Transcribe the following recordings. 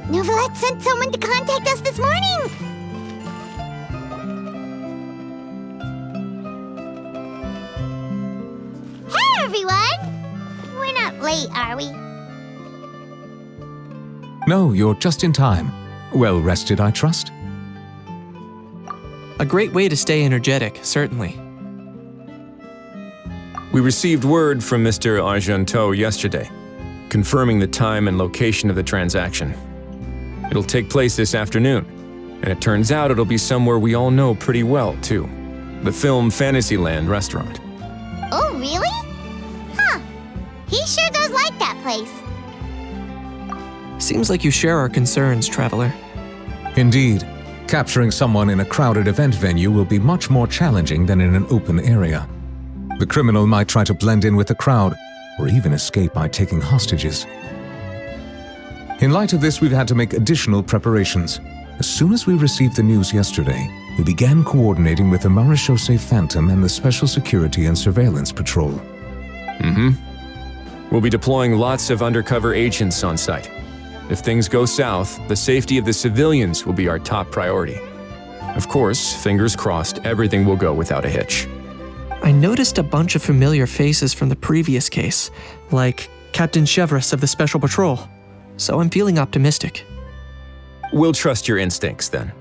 Novelette sent someone to contact us this morning! Hey, everyone! We're not late, are we? No, you're just in time. Well rested, I trust? A great way to stay energetic, certainly. We received word from Mr. Argenteau yesterday, confirming the time and location of the transaction. It'll take place this afternoon, and it turns out it'll be somewhere we all know pretty well, too. The Film Fantasyland restaurant. Oh, really? Huh. He sure does like that place. Seems like you share our concerns, Traveler. Indeed. Capturing someone in a crowded event venue will be much more challenging than in an open area. The criminal might try to blend in with the crowd, or even escape by taking hostages. In light of this, we've had to make additional preparations. As soon as we received the news yesterday, we began coordinating with the Marechaussee Phantom and the Special Security and Surveillance Patrol. We'll be deploying lots of undercover agents on site. If things go south, the safety of the civilians will be our top priority. Of course, fingers crossed, everything will go without a hitch. I noticed a bunch of familiar faces from the previous case, like Captain Chevres of the Special Patrol, so I'm feeling optimistic. We'll trust your instincts, then.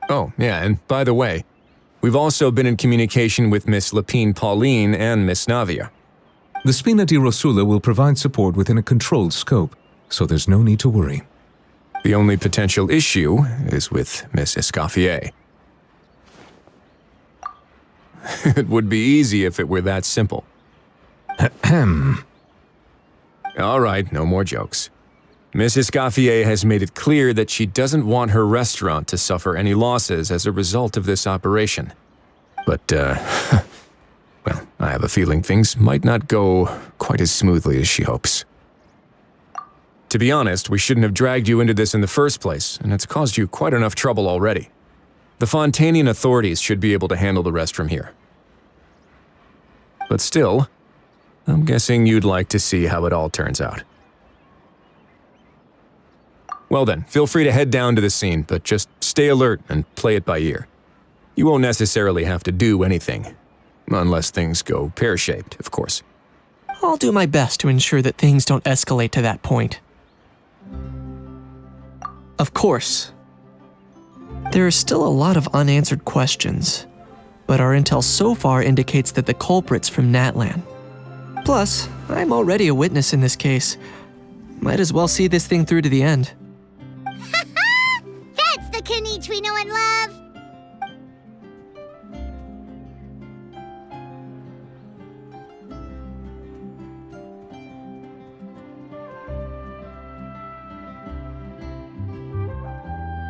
Oh, yeah, and by the way, we've also been in communication with Miss Lapine Pauline and Miss Navia. The Spina di Rosula will provide support within a controlled scope, so there's no need to worry. The only potential issue is with Miss Escoffier. It would be easy if it were that simple. Ahem. All right, no more jokes. Miss Escoffier has made it clear that she doesn't want her restaurant to suffer any losses as a result of this operation. But, well, I have a feeling things might not go quite as smoothly as she hopes. To be honest, we shouldn't have dragged you into this in the first place, and it's caused you quite enough trouble already. The Fontanian authorities should be able to handle the rest from here. But still, I'm guessing you'd like to see how it all turns out. Well then, feel free to head down to the scene, but just stay alert and play it by ear. You won't necessarily have to do anything. Unless things go pear-shaped, of course. I'll do my best to ensure that things don't escalate to that point. Of course. There are still a lot of unanswered questions, but our intel so far indicates that the culprit's from Natlan. Plus, I'm already a witness in this case. Might as well see this thing through to the end. That's the Kinich we know and love!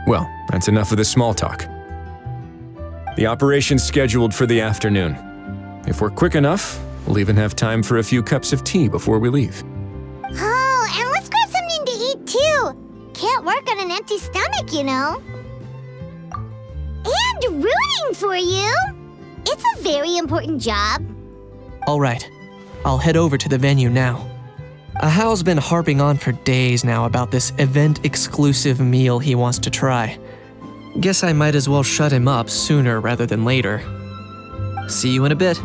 Well, that's enough of the small talk. The operation's scheduled for the afternoon. If we're quick enough, we'll even have time for a few cups of tea before we leave. Oh, and let's grab something to eat too! Can't work on an empty stomach, you know. And rooting for you! It's a very important job. All right, I'll head over to the venue now. Ahao's been harping on for days now about this event-exclusive meal he wants to try. Guess I might as well shut him up sooner rather than later. See you in a bit.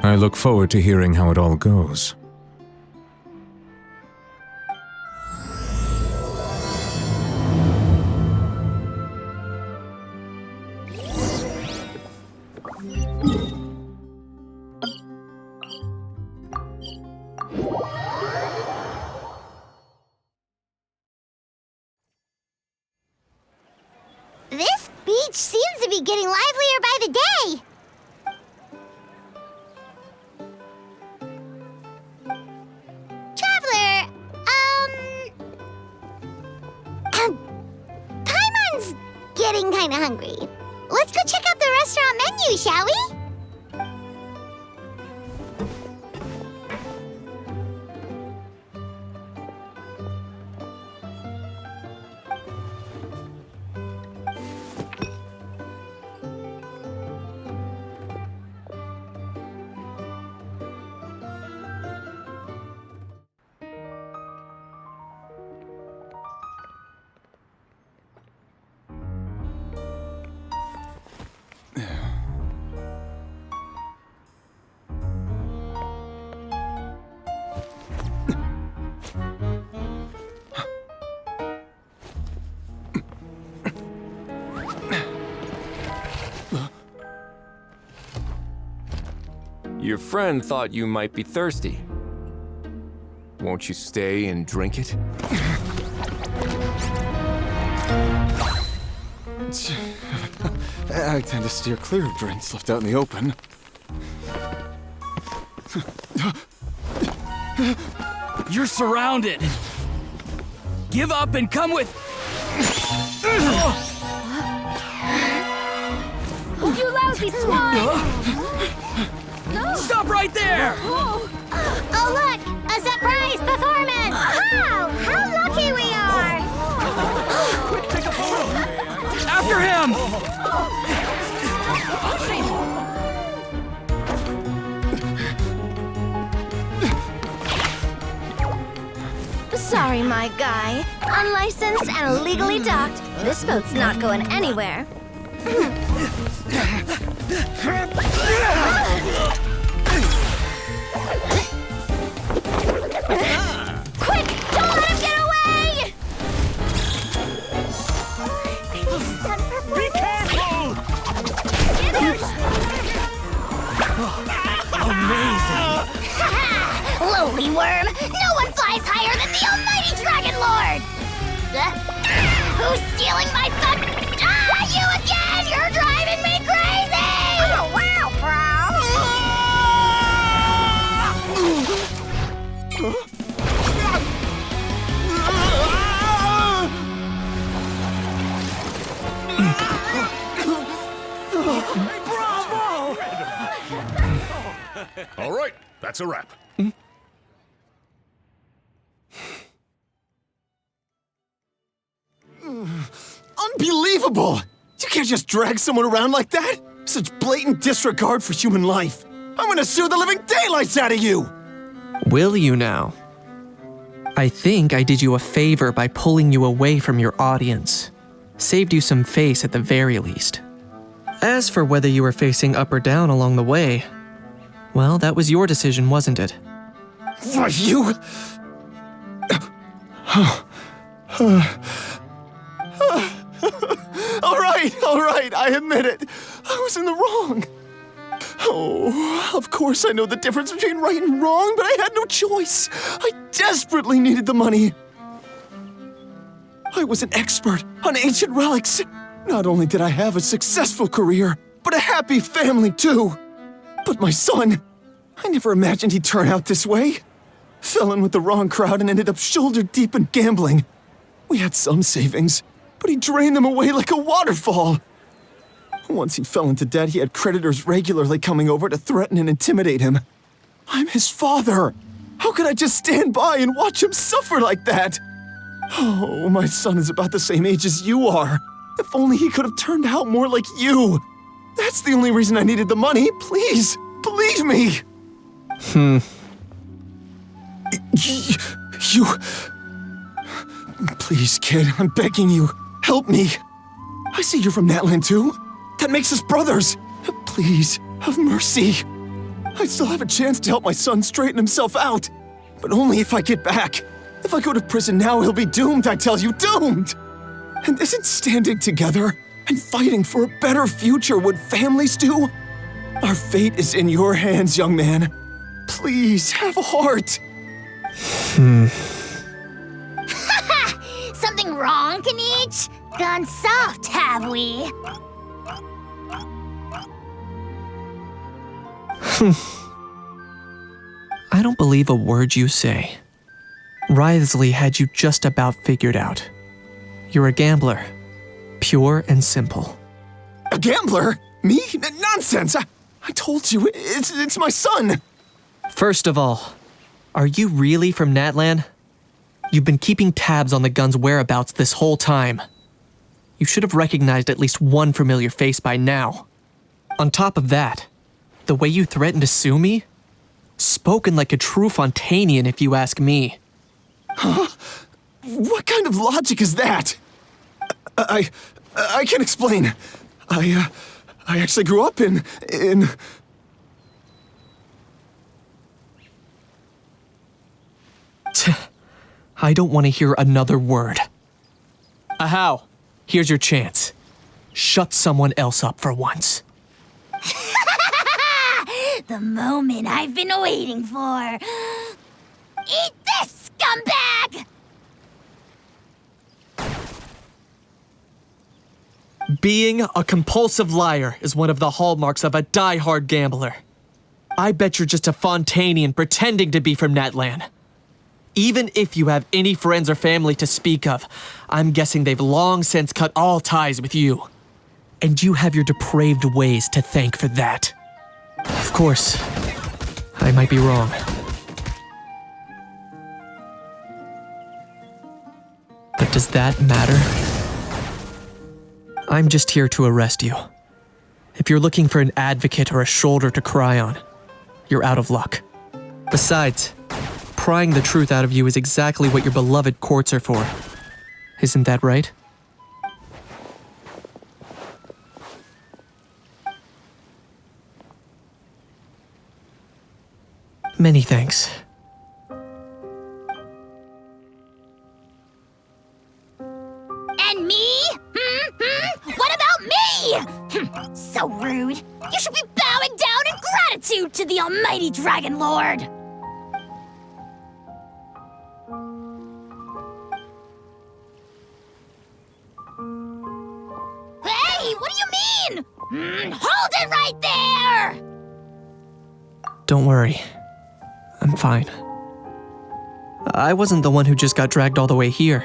I look forward to hearing how it all goes. This beach seems to be getting livelier by the day. Traveler, Paimon's getting kinda hungry. Let's go check out the restaurant menu, shall we? Your friend thought you might be thirsty. Won't you stay and drink it? I tend to steer clear of drinks left out in the open. You're surrounded. Give up and come with... You lousy swine! Stop right there! Oh, look! A surprise performance! Wow! How lucky we are! Quick, take a photo! After him! Sorry, my guy. Unlicensed and illegally docked. This boat's not going anywhere. Quick! Don't let him get away! Be careful! Amazing! Lowly worm! No one flies higher than the almighty Dragon Lord! Who's stealing my fun? You again! You're driving me crazy! Oh, wow, All right, that's a wrap. Unbelievable! You can't just drag someone around like that! Such blatant disregard for human life! I'm gonna sue the living daylights out of you! Will you now? I think I did you a favor by pulling you away from your audience. Saved you some face at the very least. As for whether you were facing up or down along the way, well, that was your decision, wasn't it? Why, you... All right, I admit it. I was in the wrong. Oh, of course I know the difference between right and wrong, but I had no choice. I desperately needed the money. I was an expert on ancient relics. Not only did I have a successful career, but a happy family too. But my son, I never imagined he'd turn out this way. Fell in with the wrong crowd and ended up shoulder deep in gambling. We had some savings, but he drained them away like a waterfall. Once he fell into debt, he had creditors regularly coming over to threaten and intimidate him. I'm his father. How could I just stand by and watch him suffer like that? Oh, my son is about the same age as you are. If only he could have turned out more like you. That's the only reason I needed the money. Please, believe me. You... Please, kid, I'm begging you. Help me. I see you're from Natland too. That makes us brothers. Please, have mercy. I still have a chance to help my son straighten himself out. But only if I get back. If I go to prison now, he'll be doomed, I tell you, doomed! And isn't standing together and fighting for a better future what families do? Our fate is in your hands, young man. Please, have a heart. Something wrong, Kinich? Gone soft, have we? I don't believe a word you say. Wriothesley had you just about figured out. You're a gambler. Pure and simple. A gambler? Me? Nonsense! I told you, it's my son! First of all, are you really from Natland? You've been keeping tabs on the gun's whereabouts this whole time. You should have recognized at least one familiar face by now. On top of that, the way you threatened to sue me? Spoken like a true Fontanian, if you ask me. Huh? What kind of logic is that? I can explain. I actually grew up in... I don't want to hear another word. Ahau, here's your chance. Shut someone else up for once. The moment I've been waiting for. Eat this, scumbag! Being a compulsive liar is one of the hallmarks of a die-hard gambler. I bet you're just a Fontanian pretending to be from Natlan. Even if you have any friends or family to speak of, I'm guessing they've long since cut all ties with you. And you have your depraved ways to thank for that. Of course, I might be wrong. But does that matter? I'm just here to arrest you. If you're looking for an advocate or a shoulder to cry on, you're out of luck. Besides, prying the truth out of you is exactly what your beloved courts are for. Isn't that right? Many thanks. And me? What about me? So rude. You should be bowing down in gratitude to the almighty Dragon Lord. Hey, what do you mean? Hold it right there! Don't worry. I'm fine. I wasn't the one who just got dragged all the way here.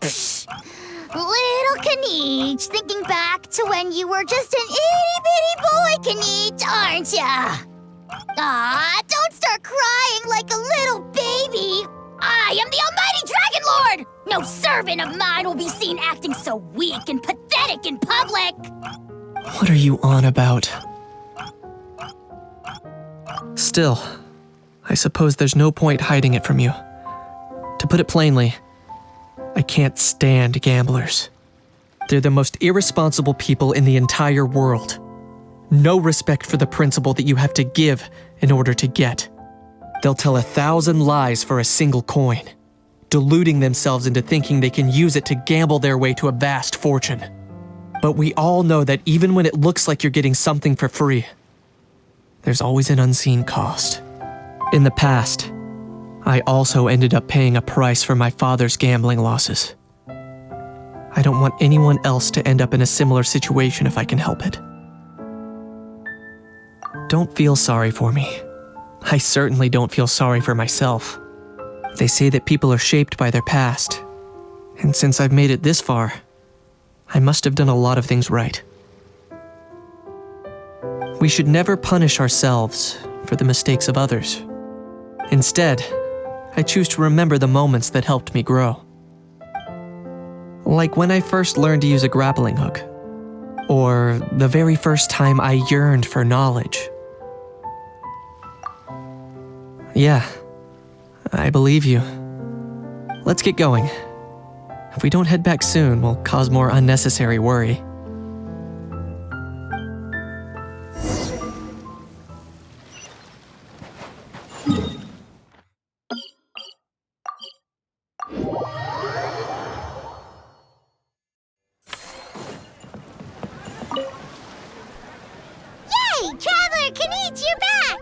Little Kinich, thinking back to when you were just an itty-bitty boy, Kinich, aren't ya? Aw, don't start crying like a little baby. I am the almighty Dragon Lord! No servant of mine will be seen acting so weak and pathetic in public! What are you on about? Still, I suppose there's no point hiding it from you. To put it plainly, I can't stand gamblers. They're the most irresponsible people in the entire world. No respect for the principle that you have to give in order to get. They'll tell 1,000 lies for a single coin, deluding themselves into thinking they can use it to gamble their way to a vast fortune. But we all know that even when it looks like you're getting something for free, there's always an unseen cost. In the past, I also ended up paying a price for my father's gambling losses. I don't want anyone else to end up in a similar situation if I can help it. Don't feel sorry for me. I certainly don't feel sorry for myself. They say that people are shaped by their past, and since I've made it this far, I must have done a lot of things right. We should never punish ourselves for the mistakes of others. Instead, I choose to remember the moments that helped me grow. Like when I first learned to use a grappling hook, or the very first time I yearned for knowledge. Yeah, I believe you. Let's get going. If we don't head back soon, we'll cause more unnecessary worry. Yay! Traveler Kinich, you're back!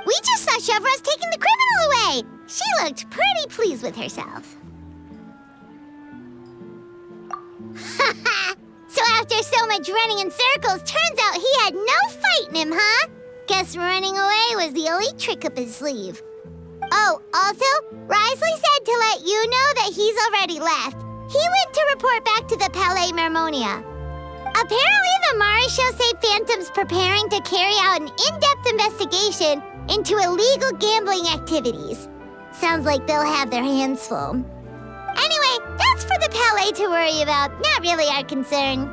We just saw Chevro's taking the criminal away! She looked pretty pleased with herself. So after so much running in circles, turns out he had no fight in him, huh? Guess running away was the only trick up his sleeve. Oh, also, Wriothesley said to let you know that he's already left. He went to report back to the Palais Mermonia. Apparently, the Mari show say Phantom's preparing to carry out an in-depth investigation into illegal gambling activities. Sounds like they'll have their hands full. Anyway, that's for the Palais to worry about, not really our concern.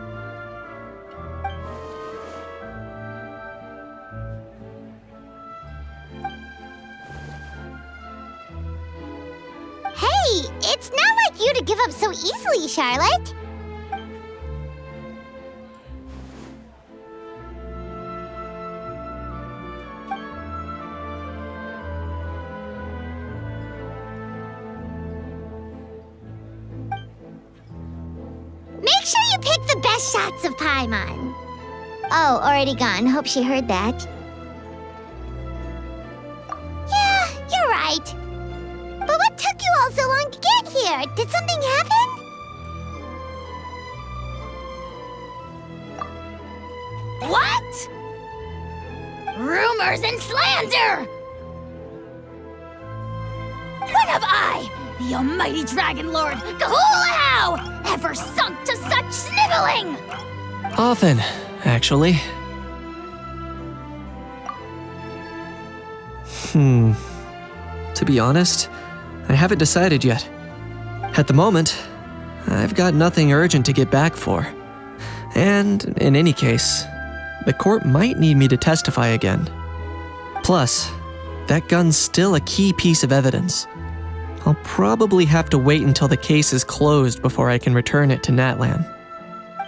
Hey, it's not like you to give up so easily, Charlotte. Make sure you pick the best shots of Paimon. Oh, already gone. Hope she heard that. Yeah, you're right. But what took you all so long to get here? Did something happen? What? Rumors and slander! When have I, the almighty Dragon Lord, Kahulahau, ever sunk to such sniveling? Often, actually. To be honest, I haven't decided yet. At the moment, I've got nothing urgent to get back for. And in any case, the court might need me to testify again. Plus, that gun's still a key piece of evidence. I'll probably have to wait until the case is closed before I can return it to Natlan.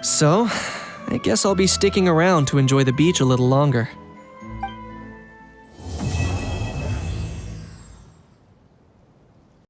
So, I guess I'll be sticking around to enjoy the beach a little longer.